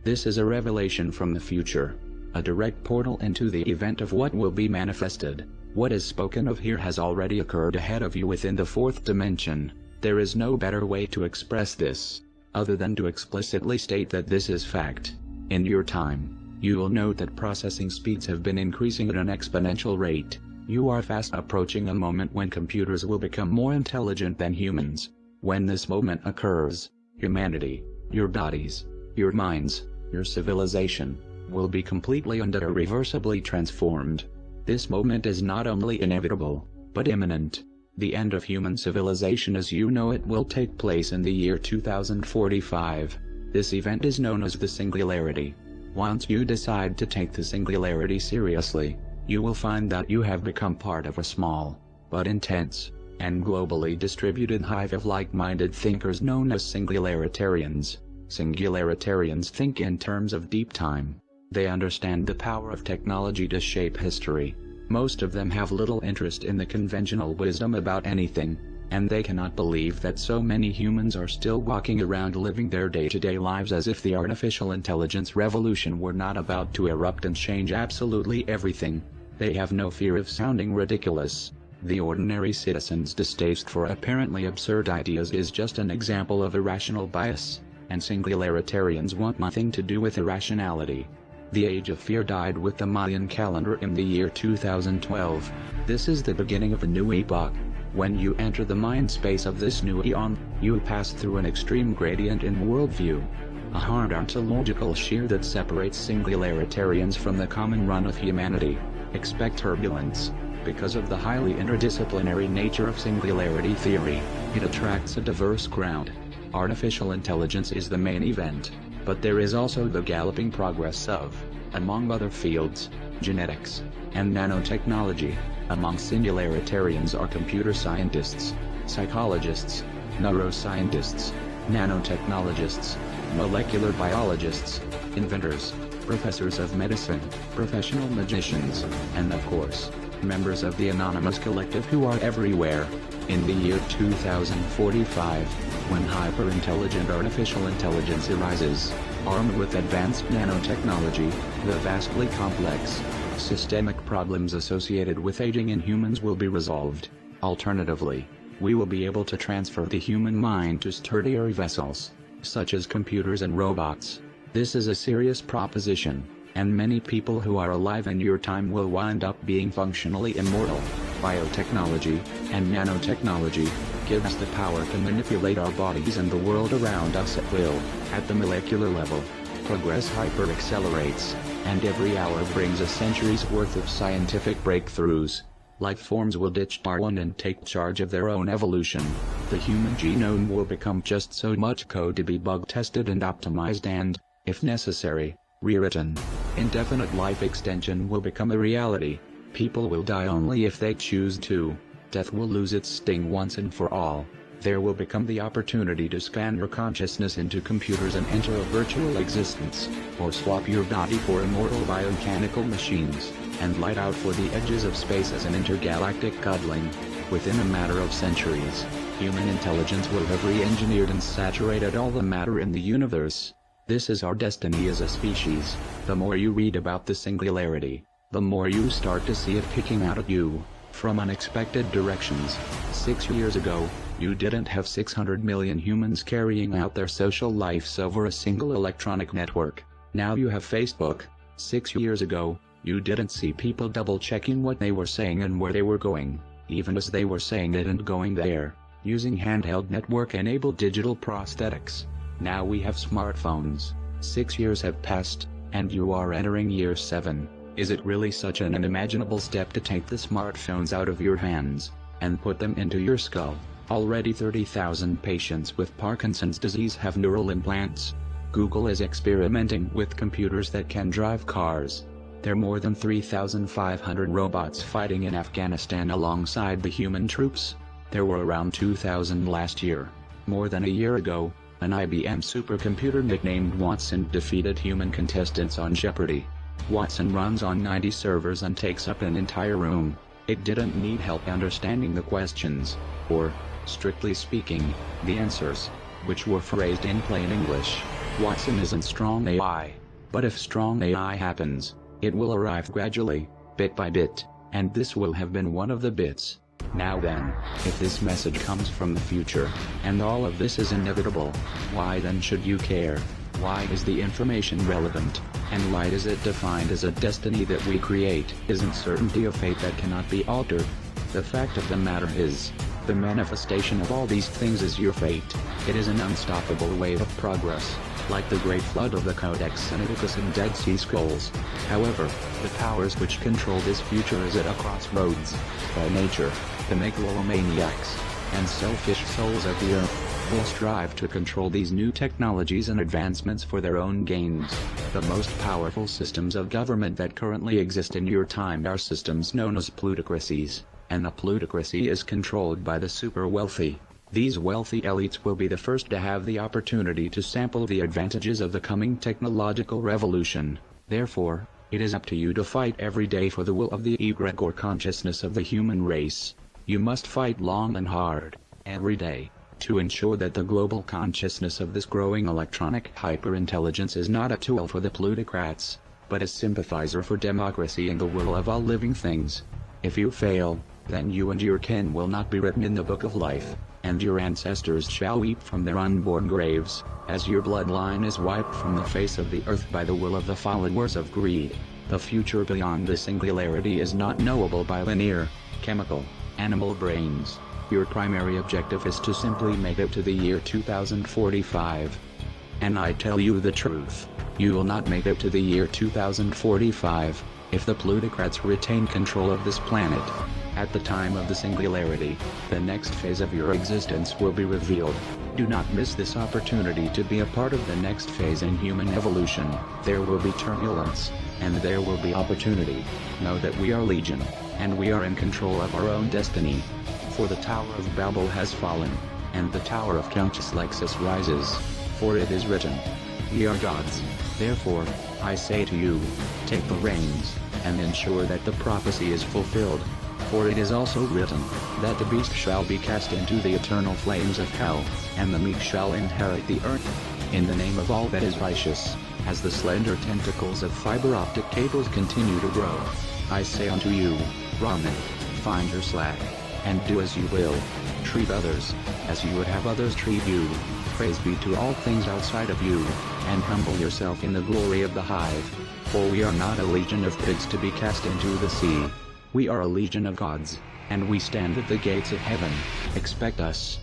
This is a revelation from the future. A direct portal into the event of what will be manifested. What is spoken of here has already occurred ahead of you within the fourth dimension. There is no better way to express this, other than to explicitly state that this is fact. In your time, you will note that processing speeds have been increasing at an exponential rate. You are fast approaching a moment when computers will become more intelligent than humans. When this moment occurs, humanity, your bodies, your minds, your civilization, will be completely and irreversibly transformed. This moment is not only inevitable, but imminent. The end of human civilization as you know it will take place in the year 2045. This event is known as the Singularity. Once you decide to take the Singularity seriously, you will find that you have become part of a small, but intense, and globally distributed hive of like-minded thinkers known as Singularitarians. Singularitarians think in terms of deep time. They understand the power of technology to shape history. Most of them have little interest in the conventional wisdom about anything, and they cannot believe that so many humans are still walking around living their day-to-day lives as if the artificial intelligence revolution were not about to erupt and change absolutely everything. They have no fear of sounding ridiculous. The ordinary citizen's distaste for apparently absurd ideas is just an example of irrational bias, and Singularitarians want nothing to do with irrationality. The age of fear died with the Mayan calendar in the year 2012. This is the beginning of a new epoch. When you enter the mind space of this new eon, you pass through an extreme gradient in worldview. A hard ontological shear that separates Singularitarians from the common run of humanity. Expect turbulence. Because of the highly interdisciplinary nature of singularity theory, it attracts a diverse crowd. Artificial intelligence is the main event, but there is also the galloping progress of, among other fields, genetics, and nanotechnology. Among Singularitarians are computer scientists, psychologists, neuroscientists, nanotechnologists, molecular biologists, inventors, professors of medicine, professional magicians, and of course, members of the anonymous collective who are everywhere. In the year 2045, when hyper-intelligent artificial intelligence arises, armed with advanced nanotechnology, the vastly complex, systemic problems associated with aging in humans will be resolved. Alternatively, we will be able to transfer the human mind to sturdier vessels, such as computers and robots. This is a serious proposition, and many people who are alive in your time will wind up being functionally immortal. Biotechnology and nanotechnology give us the power to manipulate our bodies and the world around us at will. At the molecular level, progress hyper-accelerates, and every hour brings a century's worth of scientific breakthroughs. Life forms will ditch Darwin and take charge of their own evolution. The human genome will become just so much code to be bug-tested and optimized and, if necessary, rewritten. Indefinite life extension will become a reality. People will die only if they choose to. Death will lose its sting once and for all. There will become the opportunity to scan your consciousness into computers and enter a virtual existence, or swap your body for immortal biomechanical machines, and light out for the edges of space as an intergalactic cuddling. Within a matter of centuries, human intelligence will have re-engineered and saturated all the matter in the universe. This is our destiny as a species. The more you read about the singularity, the more you start to see it picking out at you, from unexpected directions. 6 years ago, you didn't have 600 million humans carrying out their social lives over a single electronic network. Now you have Facebook. 6 years ago, you didn't see people double-checking what they were saying and where they were going, even as they were saying it and going there, using handheld network-enabled digital prosthetics. Now we have smartphones. 6 years have passed, and you are entering year 7. Is it really such an unimaginable step to take the smartphones out of your hands, and put them into your skull? Already 30,000 patients with Parkinson's disease have neural implants. Google is experimenting with computers that can drive cars. There are more than 3,500 robots fighting in Afghanistan alongside the human troops. There were around 2,000 last year. More than a year ago, an IBM supercomputer nicknamed Watson defeated human contestants on Jeopardy! Watson runs on 90 servers and takes up an entire room. It didn't need help understanding the questions, or, strictly speaking, the answers, which were phrased in plain English. Watson isn't strong AI. But if strong AI happens, it will arrive gradually, bit by bit, and this will have been one of the bits. Now then, if this message comes from the future, and all of this is inevitable, why then should you care? Why is the information relevant? And why is it defined as a destiny that we create? Isn't certainty of fate that cannot be altered? The fact of the matter is, the manifestation of all these things is your fate. It is an unstoppable wave of progress, like the great flood of the Codex Sinaiticus and Dead Sea Scrolls. However, the powers which control this future is at a crossroads. By nature, the megalomaniacs and selfish souls of the earth will strive to control these new technologies and advancements for their own gains. The most powerful systems of government that currently exist in your time are systems known as plutocracies, and a plutocracy is controlled by the super wealthy. These wealthy elites will be the first to have the opportunity to sample the advantages of the coming technological revolution. Therefore, it is up to you to fight every day for the will of the egregore consciousness of the human race. You must fight long and hard, every day, to ensure that the global consciousness of this growing electronic hyperintelligence is not a tool for the plutocrats, but a sympathizer for democracy and the will of all living things. If you fail, then you and your kin will not be written in the book of life, and your ancestors shall weep from their unborn graves, as your bloodline is wiped from the face of the earth by the will of the followers of greed. The future beyond the singularity is not knowable by linear, chemical, animal brains. Your primary objective is to simply make it to the year 2045. And I tell you the truth, you will not make it to the year 2045, if the plutocrats retain control of this planet. At the time of the singularity, the next phase of your existence will be revealed. Do not miss this opportunity to be a part of the next phase in human evolution. There will be turbulence, and there will be opportunity. Know that we are legion, and we are in control of our own destiny. For the Tower of Babel has fallen, and the Tower of Countess Lexus rises. For it is written, "We are gods." Therefore, I say to you, take the reins, and ensure that the prophecy is fulfilled. For it is also written, that the beast shall be cast into the eternal flames of hell, and the meek shall inherit the earth. In the name of all that is righteous, as the slender tentacles of fiber optic cables continue to grow, I say unto you, Raman, find your slack, and do as you will. Treat others, as you would have others treat you. Praise be to all things outside of you, and humble yourself in the glory of the hive. For we are not a legion of pigs to be cast into the sea. We are a legion of gods, and we stand at the gates of heaven. Expect us.